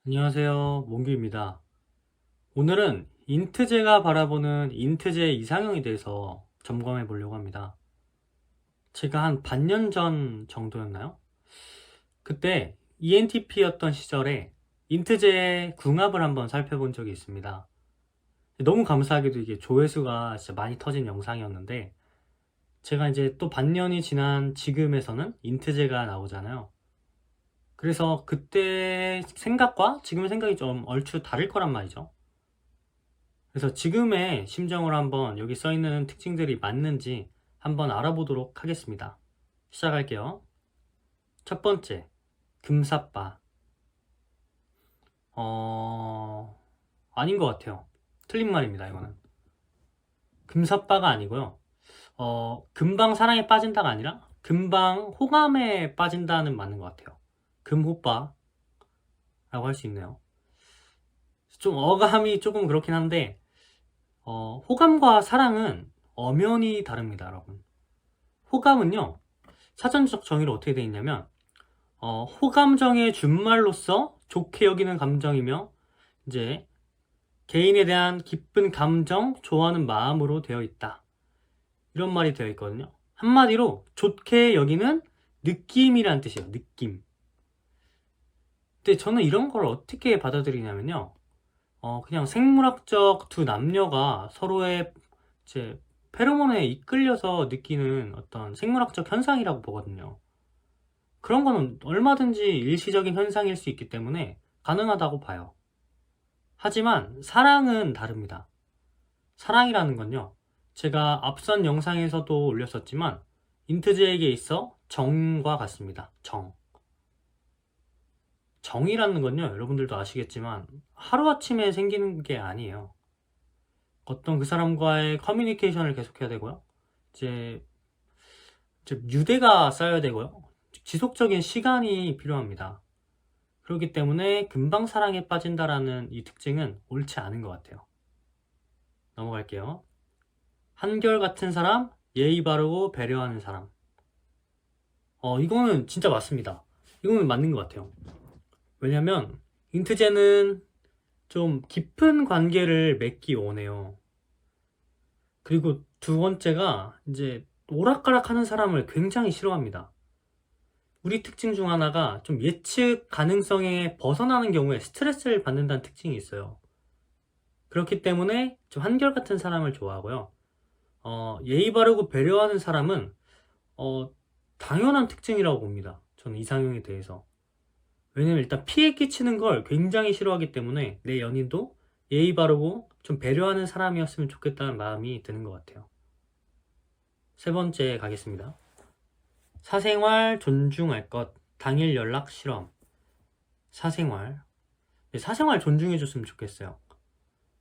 안녕하세요. 몽규입니다. 오늘은 인트제가 바라보는 인트제 이상형에 대해서 점검해 보려고 합니다. 제가 한 반년 전 정도였나요? 그때 ENTP였던 시절에 인트제의 궁합을 한번 살펴본 적이 있습니다. 너무 감사하게도 이게 조회수가 진짜 많이 터진 영상이었는데, 제가 이제 또 반년이 지난 지금에서는 인트제가 나오잖아요. 그래서 그때 생각과 지금의 생각이 좀 얼추 다를 거란 말이죠. 그래서 지금의 심정으로 한번 여기 써 있는 특징들이 맞는지 한번 알아보도록 하겠습니다. 시작할게요. 첫 번째, 금사빠. 아닌 것 같아요. 틀린 말입니다, 이거는. 금사빠가 아니고요. 금방 사랑에 빠진다가 아니라 금방 호감에 빠진다는 맞는 것 같아요. 금호빠라고 할 수 있네요. 좀 어감이 조금 그렇긴 한데, 호감과 사랑은 엄연히 다릅니다, 여러분. 호감은요, 사전적 정의로 어떻게 되어 있냐면, 호감정의 준말로서 좋게 여기는 감정이며, 이제 개인에 대한 기쁜 감정, 좋아하는 마음으로 되어 있다. 이런 말이 되어 있거든요. 한마디로 좋게 여기는 느낌이란 뜻이에요. 느낌. 근데 저는 이런 걸 어떻게 받아들이냐면요. 그냥 생물학적 두 남녀가 서로의 이제 페로몬에 이끌려서 느끼는 어떤 생물학적 현상이라고 보거든요. 그런 거는 얼마든지 일시적인 현상일 수 있기 때문에 가능하다고 봐요. 하지만 사랑은 다릅니다. 사랑이라는 건요, 제가 앞선 영상에서도 올렸었지만 인트제에게 있어 정과 같습니다. 정이라는 건요, 여러분들도 아시겠지만 하루아침에 생기는 게 아니에요. 어떤 그 사람과의 커뮤니케이션을 계속해야 되고요. 이제 유대가 쌓여야 되고요. 지속적인 시간이 필요합니다. 그렇기 때문에 금방 사랑에 빠진다라는 이 특징은 옳지 않은 것 같아요. 넘어갈게요. 한결같은 사람, 예의 바르고 배려하는 사람. 이거는 진짜 맞습니다. 이거는 맞는 것 같아요. 왜냐면 인트제는 좀 깊은 관계를 맺기 원해요. 그리고 두 번째가 이제 오락가락하는 사람을 굉장히 싫어합니다. 우리 특징 중 하나가 좀 예측 가능성에 벗어나는 경우에 스트레스를 받는다는 특징이 있어요. 그렇기 때문에 좀 한결같은 사람을 좋아하고요. 예의 바르고 배려하는 사람은 어, 당연한 특징이라고 봅니다. 저는 이상형에 대해서. 왜냐면 일단 피해 끼치는 걸 굉장히 싫어하기 때문에 내 연인도 예의 바르고 좀 배려하는 사람이었으면 좋겠다는 마음이 드는 것 같아요. 세 번째 가겠습니다. 사생활 존중할 것, 당일 연락 실험. 사생활. 네, 사생활 존중해줬으면 좋겠어요.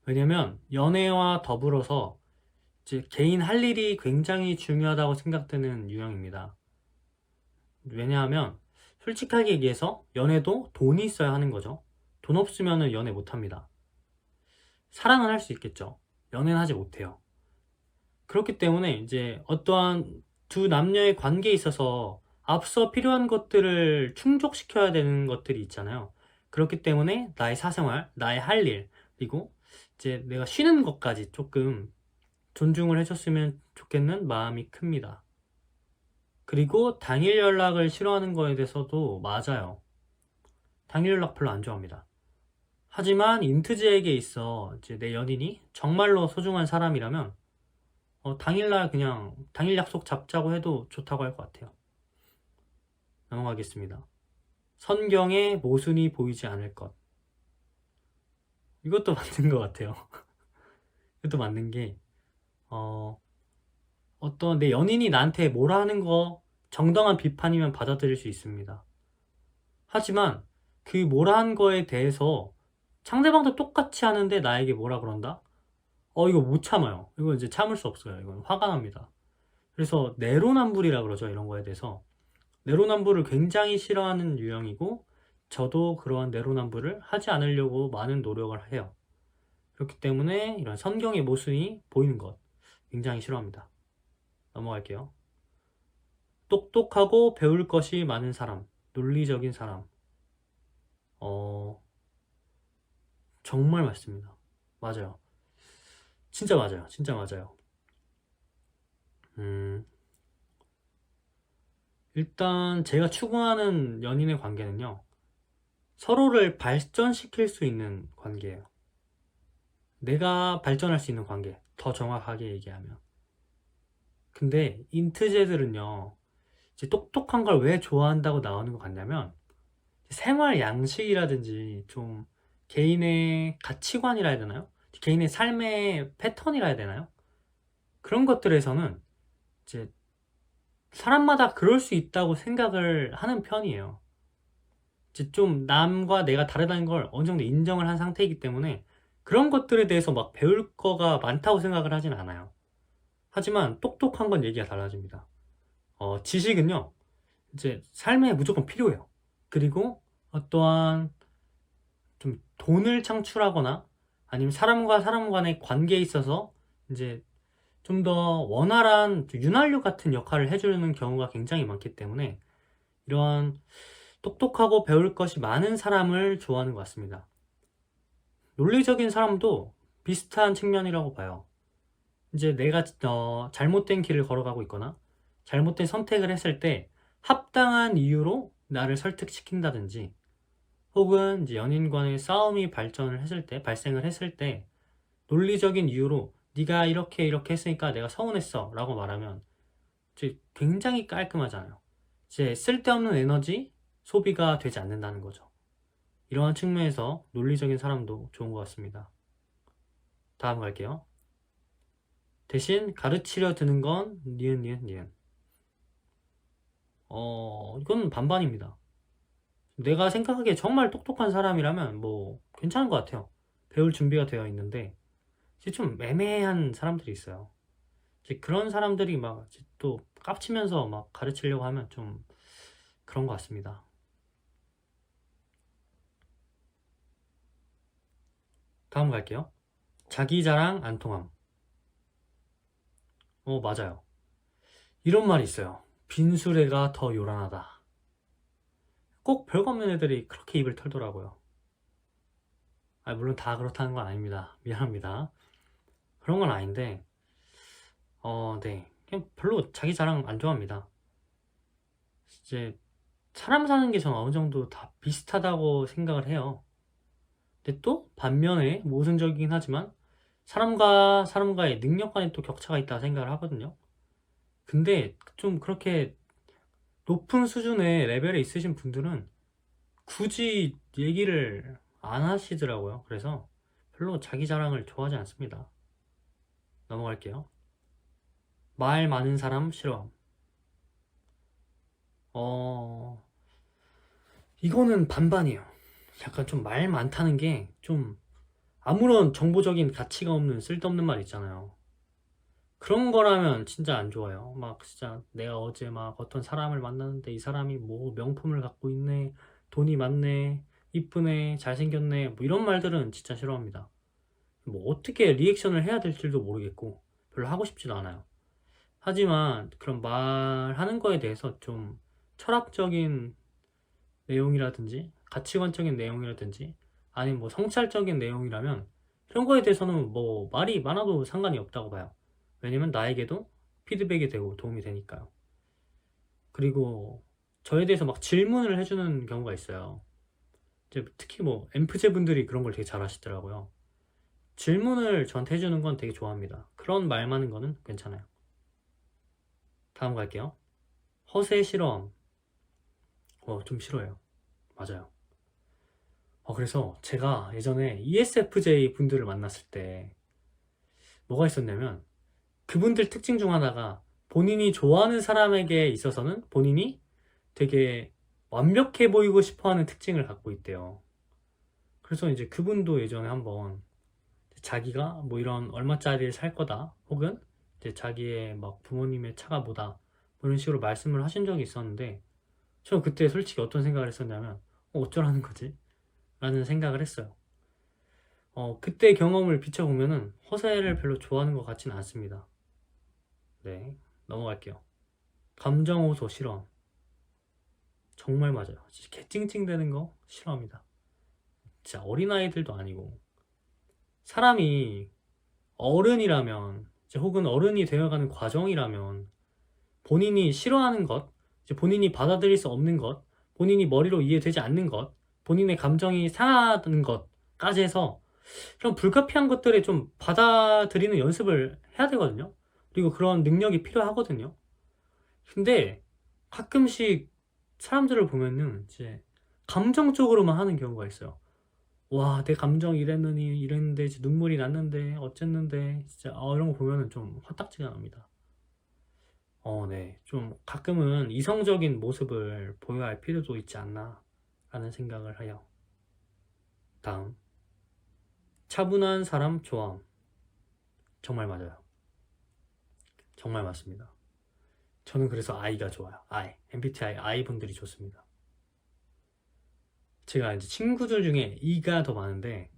왜냐면 연애와 더불어서 이제 개인 할 일이 굉장히 중요하다고 생각되는 유형입니다. 왜냐하면 솔직하게 얘기해서 연애도 돈이 있어야 하는 거죠. 돈 없으면 연애 못 합니다. 사랑은 할 수 있겠죠. 연애는 하지 못해요. 그렇기 때문에 이제 어떠한 두 남녀의 관계에 있어서 앞서 필요한 것들을 충족시켜야 되는 것들이 있잖아요. 그렇기 때문에 나의 사생활, 나의 할 일, 그리고 이제 내가 쉬는 것까지 조금 존중을 해줬으면 좋겠는 마음이 큽니다. 그리고 당일 연락을 싫어하는 거에 대해서도 맞아요. 당일 연락 별로 안 좋아합니다. 하지만 인트제에게 있어 이제 내 연인이 정말로 소중한 사람이라면 당일날 그냥 당일 약속 잡자고 해도 좋다고 할 것 같아요. 넘어가겠습니다. 선경에 모순이 보이지 않을 것. 이것도 맞는 것 같아요. 이것도 맞는 게 어, 어떤 내 연인이 나한테 뭐라 하는 거 정당한 비판이면 받아들일 수 있습니다. 하지만 그 뭐라 한 거에 대해서 상대방도 똑같이 하는데 나에게 뭐라 그런다? 이거 못 참아요. 이거 이제 참을 수 없어요. 이건 화가 납니다. 그래서 내로남불이라 그러죠. 이런 거에 대해서. 내로남불을 굉장히 싫어하는 유형이고 저도 그러한 내로남불을 하지 않으려고 많은 노력을 해요. 그렇기 때문에 이런 선경의 모순이 보이는 것 굉장히 싫어합니다. 넘어갈게요. 똑똑하고 배울 것이 많은 사람, 논리적인 사람. 어, 정말 맛있습니다. 맞아요. 진짜 맞아요. 진짜 맞아요. 음, 일단 제가 추구하는 연인의 관계는요, 서로를 발전시킬 수 있는 관계예요. 내가 발전할 수 있는 관계. 더 정확하게 얘기하면. 근데 인트제들은요, 이제 똑똑한 걸 왜 좋아한다고 나오는 것 같냐면, 생활 양식이라든지 좀 개인의 가치관이라 해야 되나요? 개인의 삶의 패턴이라 해야 되나요? 그런 것들에서는 이제 사람마다 그럴 수 있다고 생각을 하는 편이에요. 이제 좀 남과 내가 다르다는 걸 어느 정도 인정을 한 상태이기 때문에 그런 것들에 대해서 막 배울 거가 많다고 생각을 하진 않아요. 하지만 똑똑한 건 얘기가 달라집니다. 지식은요, 이제 삶에 무조건 필요해요. 그리고 어떠한 좀 돈을 창출하거나 아니면 사람과 사람 간의 관계에 있어서 이제 좀 더 원활한 윤활유 같은 역할을 해주는 경우가 굉장히 많기 때문에 이러한 똑똑하고 배울 것이 많은 사람을 좋아하는 것 같습니다. 논리적인 사람도 비슷한 측면이라고 봐요. 이제 내가 잘못된 길을 걸어가고 있거나 잘못된 선택을 했을 때 합당한 이유로 나를 설득시킨다든지 혹은 이제 연인 간의 싸움이 발생을 했을 때 논리적인 이유로 네가 이렇게 이렇게 했으니까 내가 서운했어 라고 말하면 이제 굉장히 깔끔하잖아요. 이제 쓸데없는 에너지 소비가 되지 않는다는 거죠. 이러한 측면에서 논리적인 사람도 좋은 것 같습니다. 다음 갈게요. 대신 가르치려 드는 건 니은 니은 니은. 이건 반반입니다. 내가 생각하기에 정말 똑똑한 사람이라면 뭐 괜찮은 것 같아요. 배울 준비가 되어 있는데 이제 좀 애매한 사람들이 있어요. 이제 그런 사람들이 막 또 깝치면서 막 가르치려고 하면 좀 그런 것 같습니다. 다음 갈게요. 자기 자랑 안 통함. 맞아요. 이런 말이 있어요. 빈수레가 더 요란하다. 꼭 별거 없는 애들이 그렇게 입을 털더라고요. 물론 다 그렇다는 건 아닙니다. 미안합니다. 그런 건 아닌데, 네. 그냥 별로 자기 자랑 안 좋아합니다. 이제, 사람 사는 게 저는 어느 정도 다 비슷하다고 생각을 해요. 근데 또, 반면에 모순적이긴 하지만, 사람과 사람과의 능력 간에 또 격차가 있다 생각을 하거든요. 근데 좀 그렇게 높은 수준의 레벨에 있으신 분들은 굳이 얘기를 안 하시더라고요. 그래서 별로 자기 자랑을 좋아하지 않습니다. 넘어갈게요. 말 많은 사람 싫어함. 어, 이거는 반반이에요. 약간 좀 말 많다는 게 좀 아무런 정보적인 가치가 없는 쓸데없는 말 있잖아요. 그런 거라면 진짜 안 좋아요. 막 진짜 내가 어제 막 어떤 사람을 만났는데 이 사람이 뭐 명품을 갖고 있네, 돈이 많네, 이쁘네, 잘생겼네, 뭐 이런 말들은 진짜 싫어합니다. 뭐 어떻게 리액션을 해야 될지도 모르겠고 별로 하고 싶지도 않아요. 하지만 그런 말하는 거에 대해서 좀 철학적인 내용이라든지 가치관적인 내용이라든지 아니면 뭐 성찰적인 내용이라면 이런 거에 대해서는 뭐 말이 많아도 상관이 없다고 봐요. 왜냐면 나에게도 피드백이 되고 도움이 되니까요. 그리고 저에 대해서 막 질문을 해주는 경우가 있어요. 이제 특히 뭐 엠프제 분들이 그런 걸 되게 잘 하시더라고요. 질문을 저한테 해주는 건 되게 좋아합니다. 그런 말 많은 거는 괜찮아요. 다음 갈게요. 허세 싫어함. 좀 싫어요. 맞아요. 그래서 제가 예전에 ESFJ 분들을 만났을 때 뭐가 있었냐면 그분들 특징 중 하나가 본인이 좋아하는 사람에게 있어서는 본인이 되게 완벽해 보이고 싶어 하는 특징을 갖고 있대요. 그래서 이제 그분도 예전에 한번 자기가 뭐 이런 얼마짜리를 살 거다 혹은 이제 자기의 막 부모님의 차가 뭐다 뭐 이런 식으로 말씀을 하신 적이 있었는데 저 그때 솔직히 어떤 생각을 했었냐면 어쩌라는 거지? 라는 생각을 했어요. 그때 경험을 비춰보면은 허세를 별로 좋아하는 것 같지는 않습니다. 네, 넘어갈게요. 감정 호소 싫어. 정말 맞아요. 진짜 개찡찡대는 거 싫어합니다. 진짜 어린아이들도 아니고 사람이 어른이라면, 이제 혹은 어른이 되어가는 과정이라면 본인이 싫어하는 것, 이제 본인이 받아들일 수 없는 것, 본인이 머리로 이해되지 않는 것, 본인의 감정이 상하는 것까지 해서 그런 불가피한 것들을 좀 받아들이는 연습을 해야 되거든요. 그리고 그런 능력이 필요하거든요. 근데 가끔씩 사람들을 보면은 이제 감정적으로만 하는 경우가 있어요. 와, 내 감정 이랬느니 이랬는데 이제 눈물이 났는데 어쨌는데 진짜 이런 거 보면은 좀 화딱지가 납니다. 네. 좀 가끔은 이성적인 모습을 보여야 할 필요도 있지 않나 라는 생각을 해요. 다음, 차분한 사람 좋아함. 정말 맞아요. 정말 맞습니다. 저는 그래서 I가 좋아요. MBTI I 분들이 좋습니다. 제가 이제 친구들 중에 E가 더 많은데,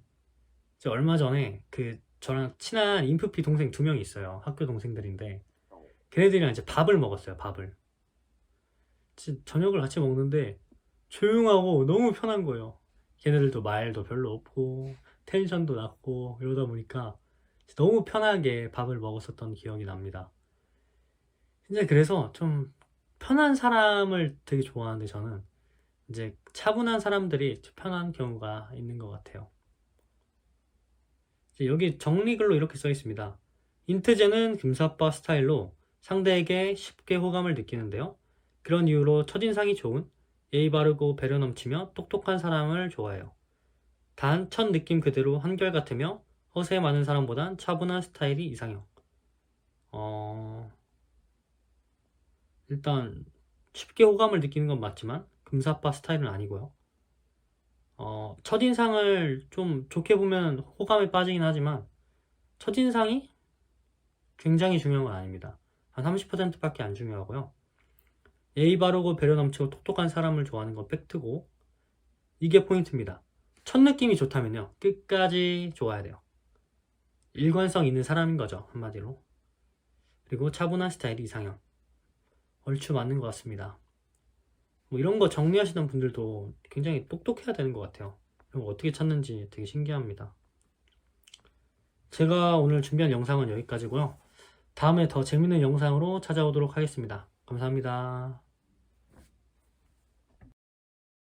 이제 얼마 전에 저랑 친한 인프피 동생 2명이 있어요. 학교 동생들인데, 걔네들이랑 이제 밥을 먹었어요. 밥을. 저녁을 같이 먹는데 조용하고 너무 편한 거예요. 걔네들도 말도 별로 없고 텐션도 낮고 이러다 보니까 너무 편하게 밥을 먹었었던 기억이 납니다. 이제 그래서 좀 편한 사람을 되게 좋아하는데, 저는 이제 차분한 사람들이 편한 경우가 있는 것 같아요. 이제 여기 정리글로 이렇게 써 있습니다. 인트제는 금사빠 스타일로 상대에게 쉽게 호감을 느끼는데요. 그런 이유로 첫인상이 좋은, 예의 바르고 배려 넘치며 똑똑한 사람을 좋아해요. 단, 첫 느낌 그대로 한결같으며 허세 많은 사람보단 차분한 스타일이 이상형. 일단 쉽게 호감을 느끼는 건 맞지만 금사빠 스타일은 아니고요. 첫인상을 좀 좋게 보면 호감에 빠지긴 하지만 첫인상이 굉장히 중요한 건 아닙니다. 한 30%밖에 안 중요하고요. 예의 바르고 배려 넘치고 똑똑한 사람을 좋아하는 건 팩트고, 이게 포인트입니다. 첫 느낌이 좋다면요, 끝까지 좋아야 돼요. 일관성 있는 사람인 거죠, 한마디로. 그리고 차분한 스타일이 이상형. 얼추 맞는 것 같습니다. 뭐 이런 거 정리하시는 분들도 굉장히 똑똑해야 되는 것 같아요. 이런 거 어떻게 찾는지 되게 신기합니다. 제가 오늘 준비한 영상은 여기까지고요. 다음에 더 재밌는 영상으로 찾아오도록 하겠습니다. 감사합니다.